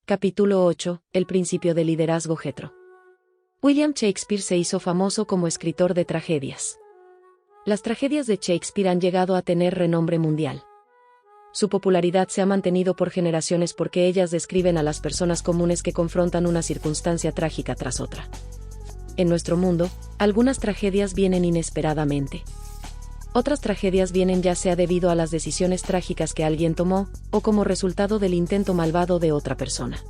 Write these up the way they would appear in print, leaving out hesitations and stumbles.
Capítulo 8. El principio del liderazgo Jethro. William Shakespeare se hizo famoso como escritor de tragedias. Las tragedias de Shakespeare han llegado a tener renombre mundial. Su popularidad se ha mantenido por generaciones porque ellas describen a las personas comunes que confrontan una circunstancia trágica tras otra. En nuestro mundo, algunas tragedias vienen inesperadamente. Otras tragedias vienen ya sea debido a las decisiones trágicas que alguien tomó, o como resultado del intento malvado de otra persona.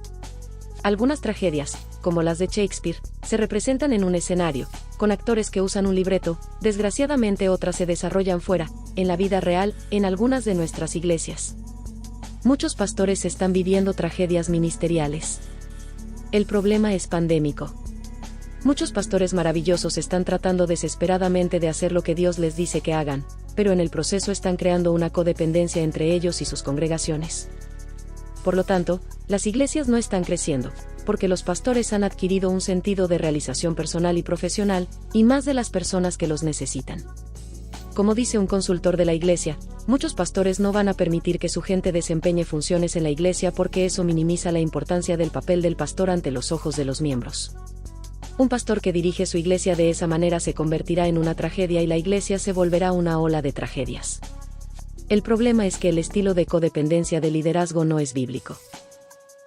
Algunas tragedias, como las de Shakespeare, se representan en un escenario, con actores que usan un libreto. Desgraciadamente otras se desarrollan fuera, en la vida real, en algunas de nuestras iglesias. Muchos pastores están viviendo tragedias ministeriales. El problema es pandémico. Muchos pastores maravillosos están tratando desesperadamente de hacer lo que Dios les dice que hagan, pero en el proceso están creando una codependencia entre ellos y sus congregaciones. Por lo tanto, las iglesias no están creciendo, porque los pastores han adquirido un sentido de realización personal y profesional, y más de las personas que los necesitan. Como dice un consultor de la iglesia, muchos pastores no van a permitir que su gente desempeñe funciones en la iglesia porque eso minimiza la importancia del papel del pastor ante los ojos de los miembros. Un pastor que dirige su iglesia de esa manera se convertirá en una tragedia y la iglesia se volverá una ola de tragedias. El problema es que el estilo de codependencia de liderazgo no es bíblico.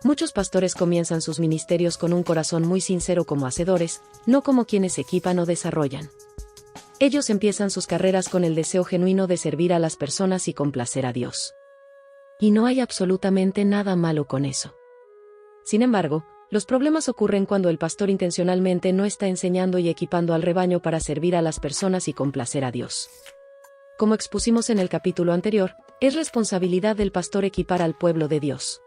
Muchos pastores comienzan sus ministerios con un corazón muy sincero como hacedores, no como quienes equipan o desarrollan. Ellos empiezan sus carreras con el deseo genuino de servir a las personas y complacer a Dios. Y no hay absolutamente nada malo con eso. Sin embargo, los problemas ocurren cuando el pastor intencionalmente no está enseñando y equipando al rebaño para servir a las personas y complacer a Dios. Como expusimos en el capítulo anterior, es responsabilidad del pastor equipar al pueblo de Dios.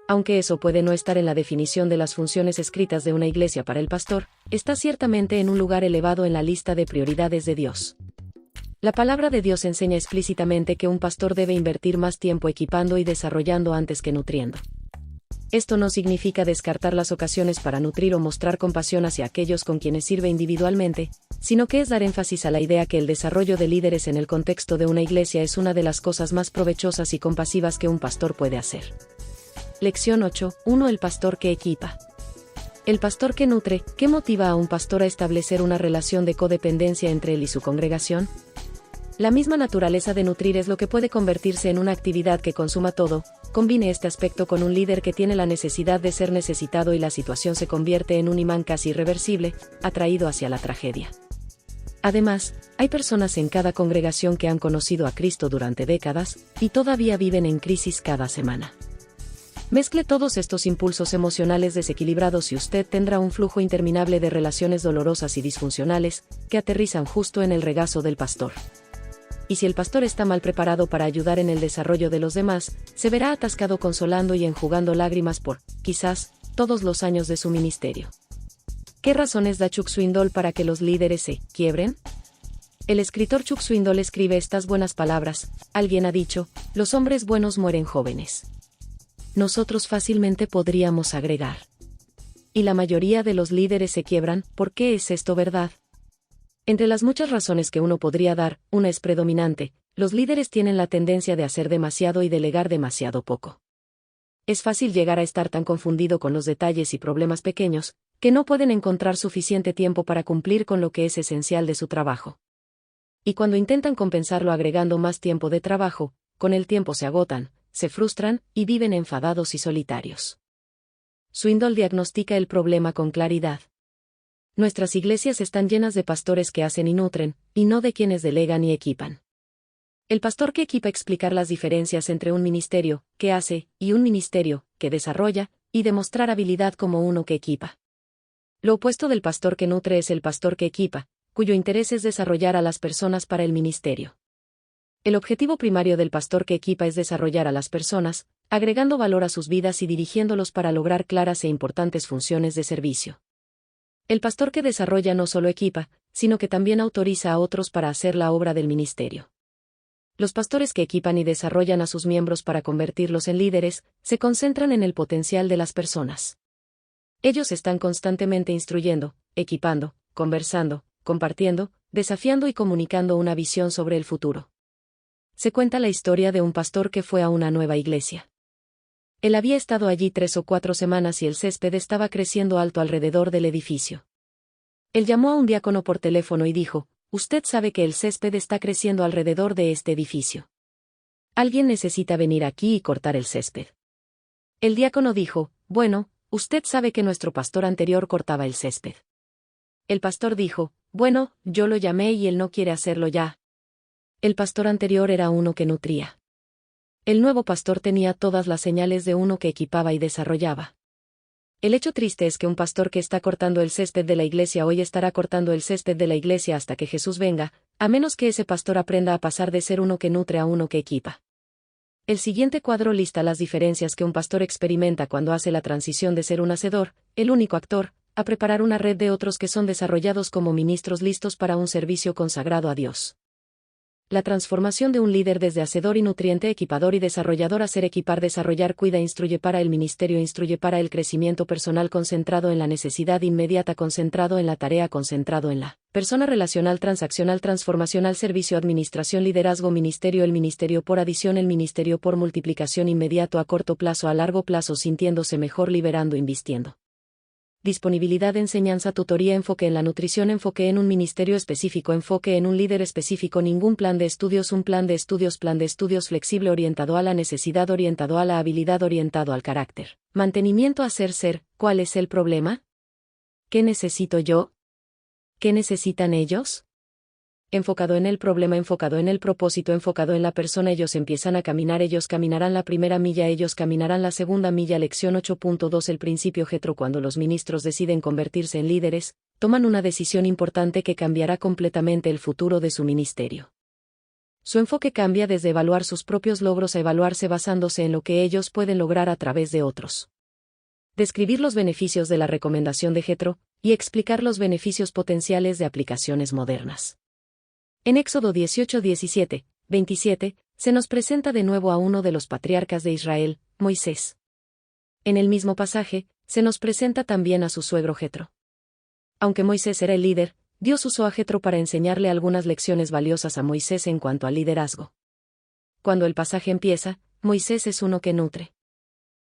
Aunque eso puede no estar en la definición de las funciones escritas de una iglesia para el pastor, está ciertamente en un lugar elevado en la lista de prioridades de Dios. La palabra de Dios enseña explícitamente que un pastor debe invertir más tiempo equipando y desarrollando antes que nutriendo. Esto no significa descartar las ocasiones para nutrir o mostrar compasión hacia aquellos con quienes sirve individualmente, sino que es dar énfasis a la idea que el desarrollo de líderes en el contexto de una iglesia es una de las cosas más provechosas y compasivas que un pastor puede hacer. Lección 8.1. El pastor que equipa. El pastor que nutre. ¿Qué motiva a un pastor a establecer una relación de codependencia entre él y su congregación? La misma naturaleza de nutrir es lo que puede convertirse en una actividad que consuma todo. Combine este aspecto con un líder que tiene la necesidad de ser necesitado y la situación se convierte en un imán casi irreversible, atraído hacia la tragedia. Además, hay personas en cada congregación que han conocido a Cristo durante décadas, y todavía viven en crisis cada semana. Mezcle todos estos impulsos emocionales desequilibrados y usted tendrá un flujo interminable de relaciones dolorosas y disfuncionales, que aterrizan justo en el regazo del pastor. Y si el pastor está mal preparado para ayudar en el desarrollo de los demás, se verá atascado consolando y enjugando lágrimas por, quizás, todos los años de su ministerio. ¿Qué razones da Chuck Swindoll para que los líderes se quiebren? El escritor Chuck Swindoll escribe estas buenas palabras: alguien ha dicho, los hombres buenos mueren jóvenes. Nosotros fácilmente podríamos agregar: y la mayoría de los líderes se quiebran. ¿Por qué es esto verdad? Entre las muchas razones que uno podría dar, una es predominante: los líderes tienen la tendencia de hacer demasiado y delegar demasiado poco. Es fácil llegar a estar tan confundido con los detalles y problemas pequeños, que no pueden encontrar suficiente tiempo para cumplir con lo que es esencial de su trabajo. Y cuando intentan compensarlo agregando más tiempo de trabajo, con el tiempo se agotan, se frustran, y viven enfadados y solitarios. Swindoll diagnostica el problema con claridad. Nuestras iglesias están llenas de pastores que hacen y nutren, y no de quienes delegan y equipan. El pastor que equipa explicar las diferencias entre un ministerio, que hace, y un ministerio, que desarrolla, y demostrar habilidad como uno que equipa. Lo opuesto del pastor que nutre es el pastor que equipa, cuyo interés es desarrollar a las personas para el ministerio. El objetivo primario del pastor que equipa es desarrollar a las personas, agregando valor a sus vidas y dirigiéndolos para lograr claras e importantes funciones de servicio. El pastor que desarrolla no solo equipa, sino que también autoriza a otros para hacer la obra del ministerio. Los pastores que equipan y desarrollan a sus miembros para convertirlos en líderes, se concentran en el potencial de las personas. Ellos están constantemente instruyendo, equipando, conversando, compartiendo, desafiando y comunicando una visión sobre el futuro. Se cuenta la historia de un pastor que fue a una nueva iglesia. Él había estado allí 3 o 4 semanas y el césped estaba creciendo alto alrededor del edificio. Él llamó a un diácono por teléfono y dijo: «Usted sabe que el césped está creciendo alrededor de este edificio. Alguien necesita venir aquí y cortar el césped». El diácono dijo: «Bueno, usted sabe que nuestro pastor anterior cortaba el césped». El pastor dijo: «Bueno, yo lo llamé y él no quiere hacerlo ya». El pastor anterior era uno que nutría. El nuevo pastor tenía todas las señales de uno que equipaba y desarrollaba. El hecho triste es que un pastor que está cortando el césped de la iglesia hoy estará cortando el césped de la iglesia hasta que Jesús venga, a menos que ese pastor aprenda a pasar de ser uno que nutre a uno que equipa. El siguiente cuadro lista las diferencias que un pastor experimenta cuando hace la transición de ser un hacedor, el único actor, a preparar una red de otros que son desarrollados como ministros listos para un servicio consagrado a Dios. La transformación de un líder desde hacedor y nutriente, equipador y desarrollador a ser equipar, desarrollar, cuida, instruye para el ministerio, instruye para el crecimiento personal, concentrado en la necesidad inmediata, concentrado en la tarea, concentrado en la persona, relacional, transaccional, transformacional, servicio, administración, liderazgo, ministerio, el ministerio por adición, el ministerio por multiplicación, inmediato, a corto plazo, a largo plazo, sintiéndose mejor, liberando, invistiendo. Disponibilidad, enseñanza, tutoría, enfoque en la nutrición, enfoque en un ministerio específico, enfoque en un líder específico, ningún plan de estudios, un plan de estudios flexible, orientado a la necesidad, orientado a la habilidad, orientado al carácter. Mantenimiento, hacer ser. ¿Cuál es el problema? ¿Qué necesito yo? ¿Qué necesitan ellos? Enfocado en el problema, enfocado en el propósito, enfocado en la persona. Ellos empiezan a caminar, ellos caminarán la primera milla, ellos caminarán la segunda milla. Lección 8.2. El principio Jetro. Cuando los ministros deciden convertirse en líderes, toman una decisión importante que cambiará completamente el futuro de su ministerio. Su enfoque cambia desde evaluar sus propios logros a evaluarse basándose en lo que ellos pueden lograr a través de otros. Describir los beneficios de la recomendación de Jetro, y explicar los beneficios potenciales de aplicaciones modernas. En Éxodo 18, 17, 27, se nos presenta de nuevo a uno de los patriarcas de Israel, Moisés. En el mismo pasaje, se nos presenta también a su suegro Jetro. Aunque Moisés era el líder, Dios usó a Jetro para enseñarle algunas lecciones valiosas a Moisés en cuanto al liderazgo. Cuando el pasaje empieza, Moisés es uno que nutre.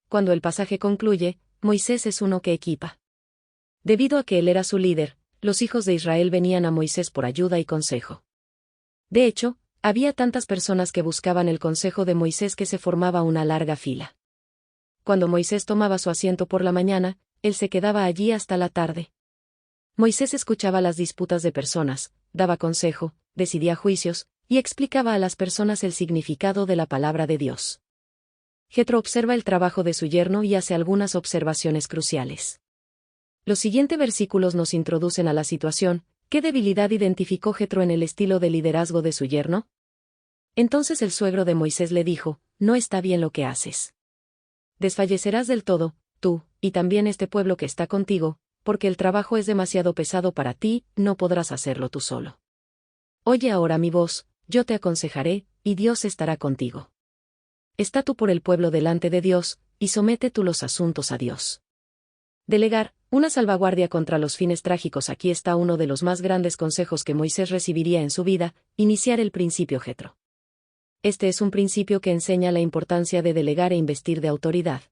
Cuando el pasaje concluye, Moisés es uno que equipa. Debido a que él era su líder, los hijos de Israel venían a Moisés por ayuda y consejo. De hecho, había tantas personas que buscaban el consejo de Moisés que se formaba una larga fila. Cuando Moisés tomaba su asiento por la mañana, él se quedaba allí hasta la tarde. Moisés escuchaba las disputas de personas, daba consejo, decidía juicios, y explicaba a las personas el significado de la palabra de Dios. Jetro observa el trabajo de su yerno y hace algunas observaciones cruciales. Los siguientes versículos nos introducen a la situación. ¿Qué debilidad identificó Jetro en el estilo de liderazgo de su yerno? Entonces el suegro de Moisés le dijo: «No está bien lo que haces. Desfallecerás del todo, tú, y también este pueblo que está contigo, porque el trabajo es demasiado pesado para ti, no podrás hacerlo tú solo. Oye ahora mi voz, yo te aconsejaré, y Dios estará contigo. Está tú por el pueblo delante de Dios, y somete tú los asuntos a Dios». Delegar, una salvaguardia contra los fines trágicos. Aquí está uno de los más grandes consejos que Moisés recibiría en su vida: iniciar el principio Jetro. Este es un principio que enseña la importancia de delegar e investir de autoridad.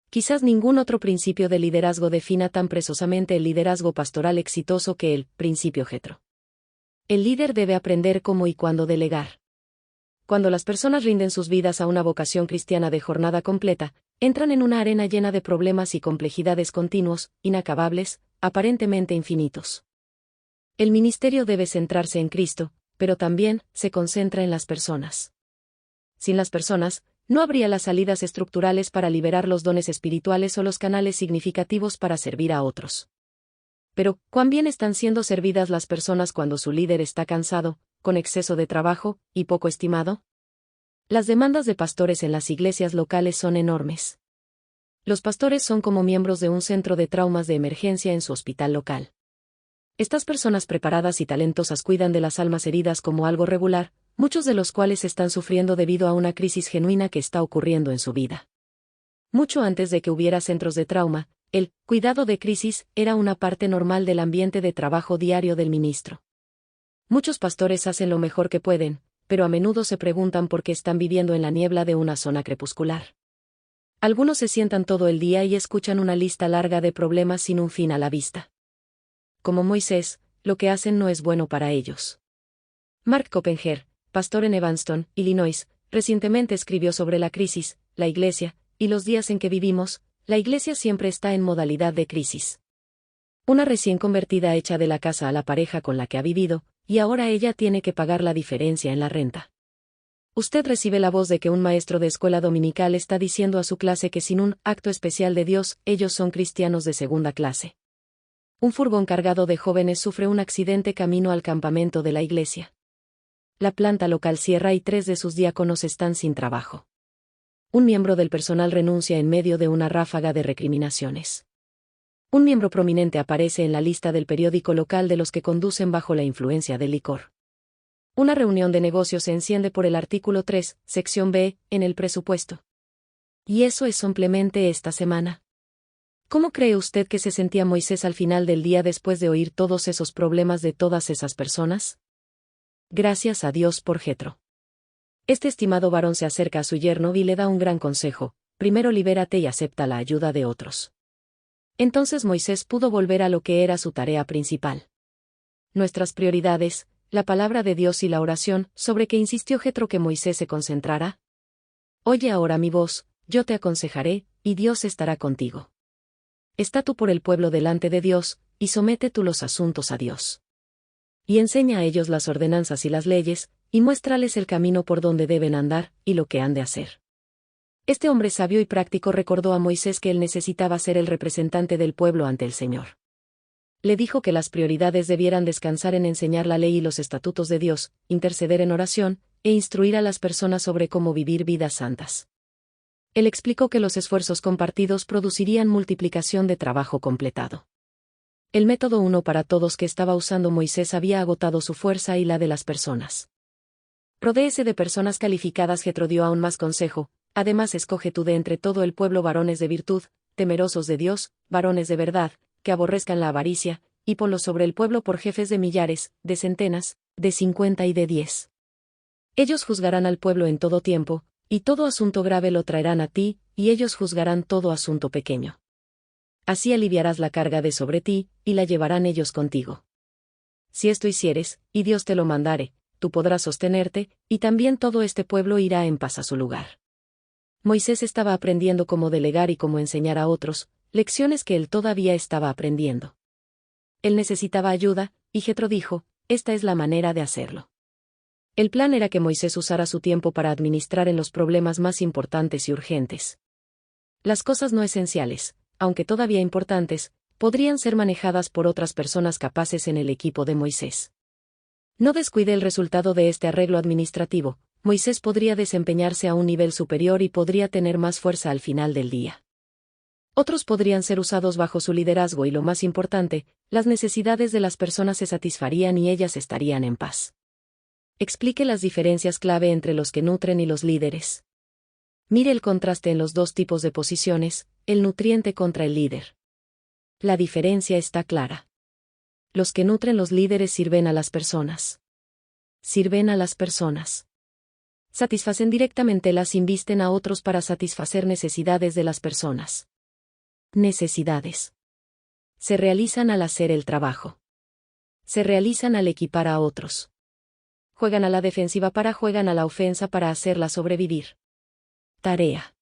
Quizás ningún otro principio de liderazgo defina tan precisamente el liderazgo pastoral exitoso que el principio Jetro. El líder debe aprender cómo y cuándo delegar. Cuando las personas rinden sus vidas a una vocación cristiana de jornada completa, entran en una arena llena de problemas y complejidades continuos, inacabables, aparentemente infinitos. El ministerio debe centrarse en Cristo, pero también se concentra en las personas. Sin las personas, no habría las salidas estructurales para liberar los dones espirituales o los canales significativos para servir a otros. Pero, ¿cuán bien están siendo servidas las personas cuando su líder está cansado, con exceso de trabajo, y poco estimado? Las demandas de pastores en las iglesias locales son enormes. Los pastores son como miembros de un centro de traumas de emergencia en su hospital local. Estas personas preparadas y talentosas cuidan de las almas heridas como algo regular, muchos de los cuales están sufriendo debido a una crisis genuina que está ocurriendo en su vida. Mucho antes de que hubiera centros de trauma, el cuidado de crisis era una parte normal del ambiente de trabajo diario del ministro. Muchos pastores hacen lo mejor que pueden, pero a menudo se preguntan por qué están viviendo en la niebla de una zona crepuscular. Algunos se sientan todo el día y escuchan una lista larga de problemas sin un fin a la vista. Como Moisés, lo que hacen no es bueno para ellos. Mark Coppenger, pastor en Evanston, Illinois, recientemente escribió sobre la crisis, la iglesia, y los días en que vivimos. La iglesia siempre está en modalidad de crisis. Una recién convertida echa de la casa a la pareja con la que ha vivido, y ahora ella tiene que pagar la diferencia en la renta. Usted recibe la voz de que un maestro de escuela dominical está diciendo a su clase que sin un acto especial de Dios, ellos son cristianos de segunda clase. Un furgón cargado de jóvenes sufre un accidente camino al campamento de la iglesia. La planta local cierra y 3 de sus diáconos están sin trabajo. Un miembro del personal renuncia en medio de una ráfaga de recriminaciones. Un miembro prominente aparece en la lista del periódico local de los que conducen bajo la influencia del licor. Una reunión de negocios se enciende por el artículo 3, sección B, en el presupuesto. Y eso es simplemente esta semana. ¿Cómo cree usted que se sentía Moisés al final del día después de oír todos esos problemas de todas esas personas? Gracias a Dios por Jetro. Este estimado varón se acerca a su yerno y le da un gran consejo: primero libérate y acepta la ayuda de otros. Entonces Moisés pudo volver a lo que era su tarea principal. Nuestras prioridades, la palabra de Dios y la oración, sobre que insistió Jetro que Moisés se concentrara. Oye ahora mi voz, yo te aconsejaré, y Dios estará contigo. Está tú por el pueblo delante de Dios, y somete tú los asuntos a Dios. Y enseña a ellos las ordenanzas y las leyes, y muéstrales el camino por donde deben andar, y lo que han de hacer. Este hombre sabio y práctico recordó a Moisés que él necesitaba ser el representante del pueblo ante el Señor. Le dijo que las prioridades debieran descansar en enseñar la ley y los estatutos de Dios, interceder en oración, e instruir a las personas sobre cómo vivir vidas santas. Él explicó que los esfuerzos compartidos producirían multiplicación de trabajo completado. El método uno para todos que estaba usando Moisés había agotado su fuerza y la de las personas. Rodéese de personas calificadas. Jetro dio aún más consejo: además escoge tú de entre todo el pueblo varones de virtud, temerosos de Dios, varones de verdad, que aborrezcan la avaricia, y ponlos sobre el pueblo por jefes de millares, de centenas, de 50 y de 10. Ellos juzgarán al pueblo en todo tiempo, y todo asunto grave lo traerán a ti, y ellos juzgarán todo asunto pequeño. Así aliviarás la carga de sobre ti, y la llevarán ellos contigo. Si esto hicieres, y Dios te lo mandare, tú podrás sostenerte, y también todo este pueblo irá en paz a su lugar. Moisés estaba aprendiendo cómo delegar y cómo enseñar a otros, lecciones que él todavía estaba aprendiendo. Él necesitaba ayuda, y Jetro dijo: esta es la manera de hacerlo. El plan era que Moisés usara su tiempo para administrar en los problemas más importantes y urgentes. Las cosas no esenciales, aunque todavía importantes, podrían ser manejadas por otras personas capaces en el equipo de Moisés. No descuide el resultado de este arreglo administrativo. Moisés podría desempeñarse a un nivel superior y podría tener más fuerza al final del día. Otros podrían ser usados bajo su liderazgo y, lo más importante, las necesidades de las personas se satisfarían y ellas estarían en paz. Explique las diferencias clave entre los que nutren y los líderes. Mire el contraste en los dos tipos de posiciones, el nutriente contra el líder. La diferencia está clara. Los que nutren los líderes sirven a las personas. Sirven a las personas. Satisfacen directamente, las invisten a otros para satisfacer necesidades de las personas. Necesidades. Se realizan al hacer el trabajo. Se realizan al equipar a otros. Juegan a la defensiva juegan a la ofensa para hacerla sobrevivir. Tarea.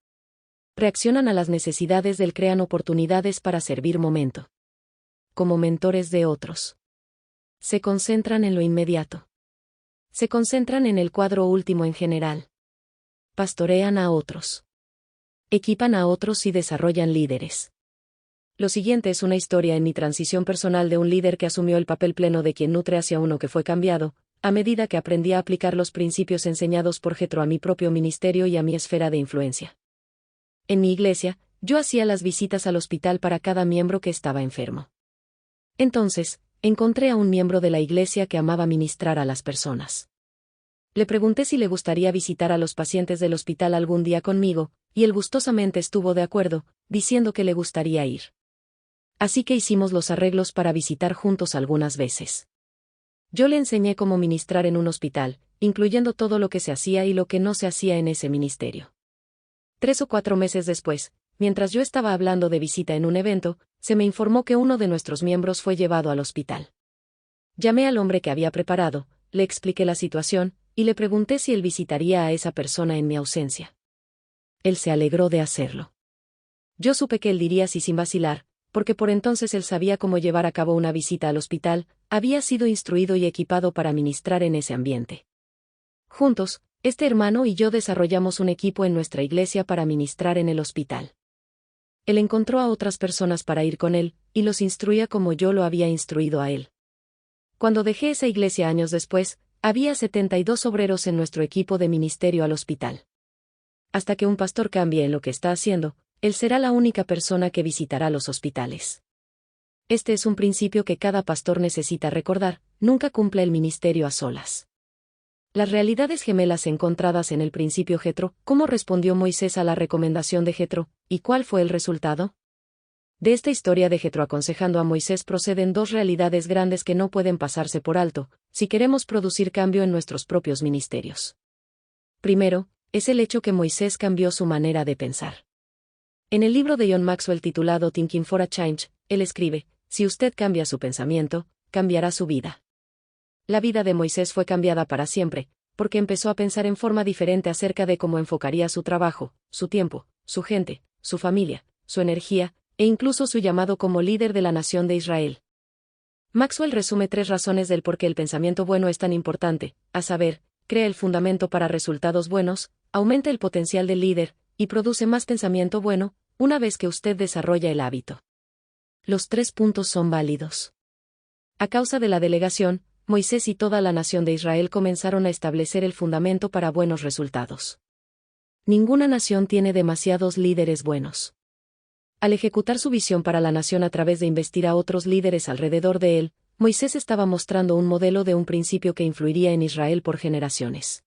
Reaccionan a las necesidades del, crean oportunidades para servir momento. Como mentores de otros. Se concentran en lo inmediato. Se concentran en el cuadro último en general. Pastorean a otros. Equipan a otros y desarrollan líderes. Lo siguiente es una historia en mi transición personal de un líder que asumió el papel pleno de quien nutre hacia uno que fue cambiado, a medida que aprendí a aplicar los principios enseñados por Jetro a mi propio ministerio y a mi esfera de influencia. En mi iglesia, yo hacía las visitas al hospital para cada miembro que estaba enfermo. Entonces, encontré a un miembro de la iglesia que amaba ministrar a las personas. Le pregunté si le gustaría visitar a los pacientes del hospital algún día conmigo, y él gustosamente estuvo de acuerdo, diciendo que le gustaría ir. Así que hicimos los arreglos para visitar juntos algunas veces. Yo le enseñé cómo ministrar en un hospital, incluyendo todo lo que se hacía y lo que no se hacía en ese ministerio. 3 o 4 meses después, mientras yo estaba hablando de visita en un evento, se me informó que uno de nuestros miembros fue llevado al hospital. Llamé al hombre que había preparado, le expliqué la situación, y le pregunté si él visitaría a esa persona en mi ausencia. Él se alegró de hacerlo. Yo supe que él diría sí sin vacilar, porque por entonces él sabía cómo llevar a cabo una visita al hospital, había sido instruido y equipado para ministrar en ese ambiente. Juntos, este hermano y yo desarrollamos un equipo en nuestra iglesia para ministrar en el hospital. Él encontró a otras personas para ir con él, y los instruía como yo lo había instruido a él. Cuando dejé esa iglesia años después, había 72 obreros en nuestro equipo de ministerio al hospital. Hasta que un pastor cambie en lo que está haciendo, él será la única persona que visitará los hospitales. Este es un principio que cada pastor necesita recordar: nunca cumpla el ministerio a solas. Las realidades gemelas encontradas en el principio Jetro. ¿Cómo respondió Moisés a la recomendación de Jetro, y cuál fue el resultado? De esta historia de Jetro aconsejando a Moisés proceden dos realidades grandes que no pueden pasarse por alto, si queremos producir cambio en nuestros propios ministerios. Primero, es el hecho que Moisés cambió su manera de pensar. En el libro de John Maxwell titulado Thinking for a Change, él escribe: si usted cambia su pensamiento, cambiará su vida. La vida de Moisés fue cambiada para siempre, porque empezó a pensar en forma diferente acerca de cómo enfocaría su trabajo, su tiempo, su gente, su familia, su energía, e incluso su llamado como líder de la nación de Israel. Maxwell resume 3 razones del por qué el pensamiento bueno es tan importante, a saber: crea el fundamento para resultados buenos, aumenta el potencial del líder, y produce más pensamiento bueno, una vez que usted desarrolla el hábito. Los 3 puntos son válidos. A causa de la delegación, Moisés y toda la nación de Israel comenzaron a establecer el fundamento para buenos resultados. Ninguna nación tiene demasiados líderes buenos. Al ejecutar su visión para la nación a través de investir a otros líderes alrededor de él, Moisés estaba mostrando un modelo de un principio que influiría en Israel por generaciones.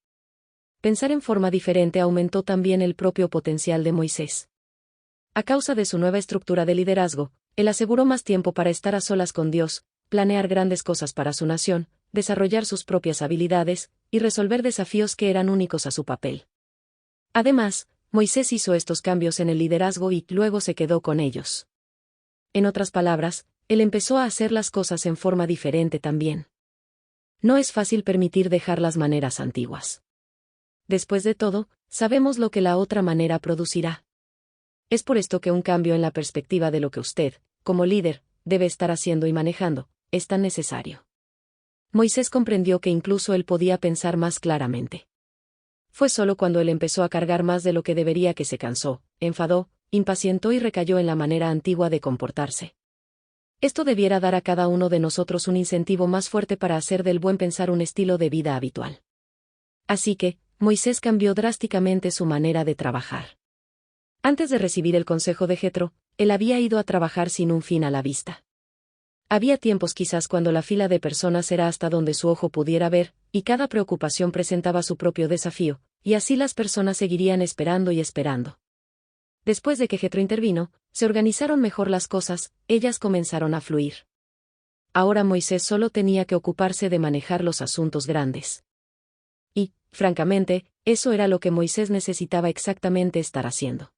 Pensar en forma diferente aumentó también el propio potencial de Moisés. A causa de su nueva estructura de liderazgo, él aseguró más tiempo para estar a solas con Dios, planear grandes cosas para su nación, desarrollar sus propias habilidades, y resolver desafíos que eran únicos a su papel. Además, Moisés hizo estos cambios en el liderazgo y luego se quedó con ellos. En otras palabras, él empezó a hacer las cosas en forma diferente también. No es fácil permitir dejar las maneras antiguas. Después de todo, sabemos lo que la otra manera producirá. Es por esto que un cambio en la perspectiva de lo que usted, como líder, debe estar haciendo y manejando, es tan necesario. Moisés comprendió que incluso él podía pensar más claramente. Fue solo cuando él empezó a cargar más de lo que debería que se cansó, enfadó, impacientó y recayó en la manera antigua de comportarse. Esto debiera dar a cada uno de nosotros un incentivo más fuerte para hacer del buen pensar un estilo de vida habitual. Así que, Moisés cambió drásticamente su manera de trabajar. Antes de recibir el consejo de Jetro, él había ido a trabajar sin un fin a la vista. Había tiempos quizás cuando la fila de personas era hasta donde su ojo pudiera ver, y cada preocupación presentaba su propio desafío, y así las personas seguirían esperando y esperando. Después de que Jetro intervino, se organizaron mejor las cosas, ellas comenzaron a fluir. Ahora Moisés solo tenía que ocuparse de manejar los asuntos grandes. Y, francamente, eso era lo que Moisés necesitaba exactamente estar haciendo.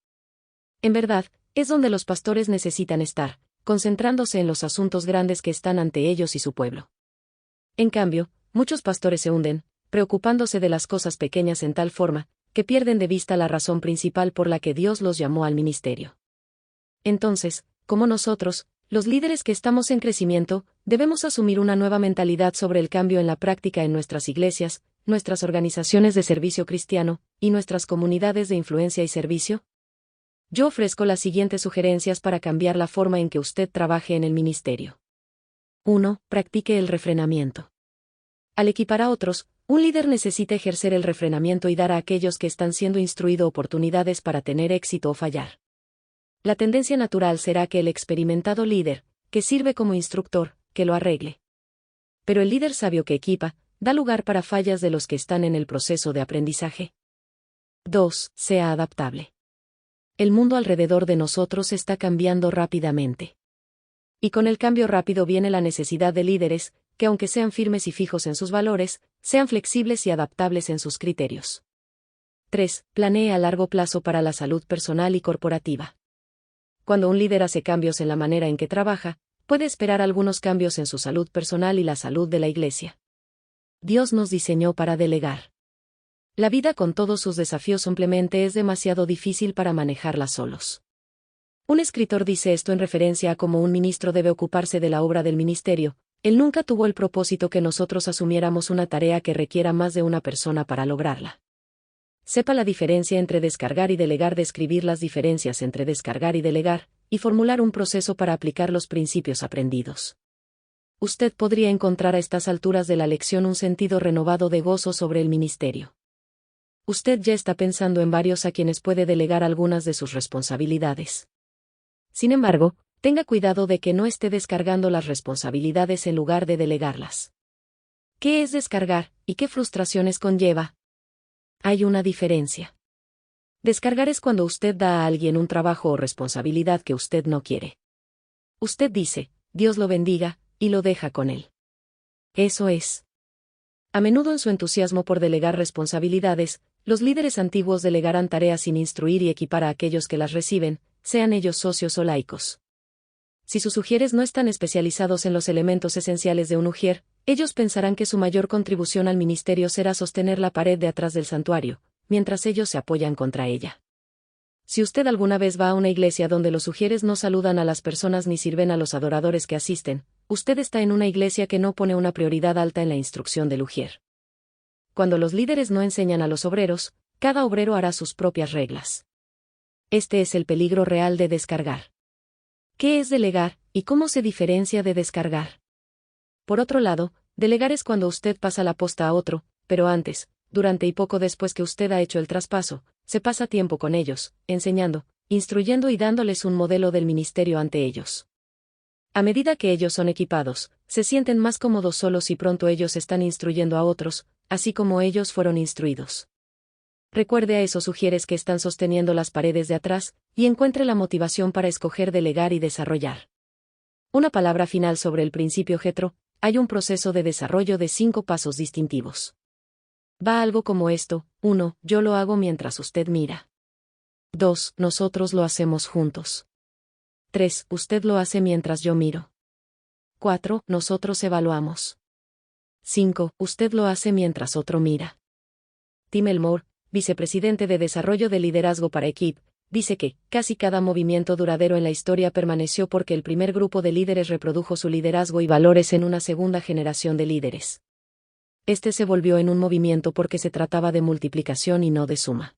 En verdad, es donde los pastores necesitan estar, concentrándose en los asuntos grandes que están ante ellos y su pueblo. En cambio, muchos pastores se hunden, preocupándose de las cosas pequeñas en tal forma, que pierden de vista la razón principal por la que Dios los llamó al ministerio. Entonces, como nosotros, los líderes que estamos en crecimiento, debemos asumir una nueva mentalidad sobre el cambio en la práctica en nuestras iglesias, nuestras organizaciones de servicio cristiano, y nuestras comunidades de influencia y servicio. Yo ofrezco las siguientes sugerencias para cambiar la forma en que usted trabaje en el ministerio. 1. Practique el refrenamiento. Al equipar a otros, un líder necesita ejercer el refrenamiento y dar a aquellos que están siendo instruidos oportunidades para tener éxito o fallar. La tendencia natural será que el experimentado líder, que sirve como instructor, que lo arregle. Pero el líder sabio que equipa, da lugar para fallas de los que están en el proceso de aprendizaje. 2. Sea adaptable. El mundo alrededor de nosotros está cambiando rápidamente. Y con el cambio rápido viene la necesidad de líderes, que aunque sean firmes y fijos en sus valores, sean flexibles y adaptables en sus criterios. 3. Planee a largo plazo para la salud personal y corporativa. Cuando un líder hace cambios en la manera en que trabaja, puede esperar algunos cambios en su salud personal y la salud de la iglesia. Dios nos diseñó para delegar. La vida con todos sus desafíos simplemente es demasiado difícil para manejarla solos. Un escritor dice esto en referencia a cómo un ministro debe ocuparse de la obra del ministerio. Él nunca tuvo el propósito que nosotros asumiéramos una tarea que requiera más de una persona para lograrla. Sepa la diferencia entre descargar y delegar, describir las diferencias entre descargar y delegar, y formular un proceso para aplicar los principios aprendidos. Usted podría encontrar a estas alturas de la lección un sentido renovado de gozo sobre el ministerio. Usted ya está pensando en varios a quienes puede delegar algunas de sus responsabilidades. Sin embargo, tenga cuidado de que no esté descargando las responsabilidades en lugar de delegarlas. ¿Qué es descargar y qué frustraciones conlleva? Hay una diferencia. Descargar es cuando usted da a alguien un trabajo o responsabilidad que usted no quiere. Usted dice, Dios lo bendiga, y lo deja con él. Eso es. A menudo en su entusiasmo por delegar responsabilidades, los líderes antiguos delegarán tareas sin instruir y equipar a aquellos que las reciben, sean ellos socios o laicos. Si sus ujieres no están especializados en los elementos esenciales de un ujier, ellos pensarán que su mayor contribución al ministerio será sostener la pared de atrás del santuario, mientras ellos se apoyan contra ella. Si usted alguna vez va a una iglesia donde los ujieres no saludan a las personas ni sirven a los adoradores que asisten, usted está en una iglesia que no pone una prioridad alta en la instrucción del ujier. Cuando los líderes no enseñan a los obreros, cada obrero hará sus propias reglas. Este es el peligro real de descargar. ¿Qué es delegar, y cómo se diferencia de descargar? Por otro lado, delegar es cuando usted pasa la posta a otro, pero antes, durante y poco después que usted ha hecho el traspaso, se pasa tiempo con ellos, enseñando, instruyendo y dándoles un modelo del ministerio ante ellos. A medida que ellos son equipados, se sienten más cómodos solos y pronto ellos están instruyendo a otros, así como ellos fueron instruidos. Recuerde a esos ujieres que están sosteniendo las paredes de atrás, y encuentre la motivación para escoger delegar y desarrollar. Una palabra final sobre el principio Jetro: hay un proceso de desarrollo de 5 pasos distintivos. Va algo como esto: 1. Yo lo hago mientras usted mira. 2. Nosotros lo hacemos juntos. 3. Usted lo hace mientras yo miro. 4. Nosotros evaluamos. 5. Usted lo hace mientras otro mira. Tim Elmore, vicepresidente de Desarrollo de Liderazgo para Equip, dice que casi cada movimiento duradero en la historia permaneció porque el primer grupo de líderes reprodujo su liderazgo y valores en una segunda generación de líderes. Este se volvió en un movimiento porque se trataba de multiplicación y no de suma.